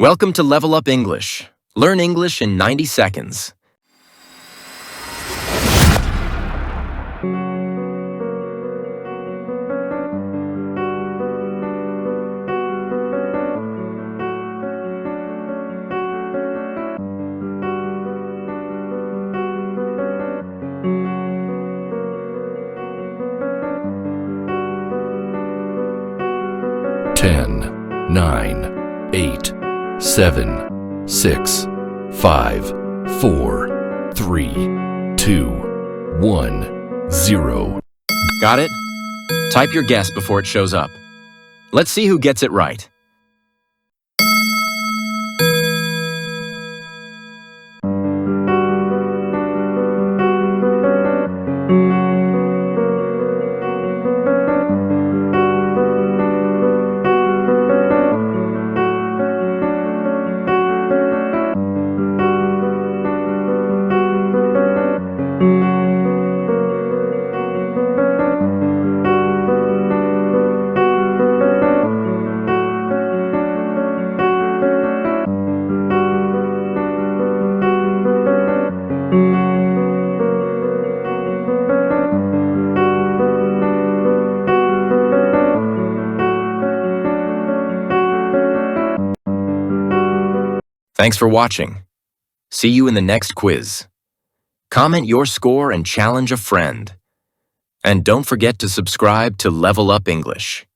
Welcome to Level Up English. Learn English in 90 seconds. Ten, 9, 8, 7, 6, 5, 4, 3, 2, 1, 0. Got it? Type your guess before it shows up. Let's see who gets it right. Thanks for watching. See you in the next quiz. Comment your score and challenge a friend. And don't forget to subscribe to Level Up English.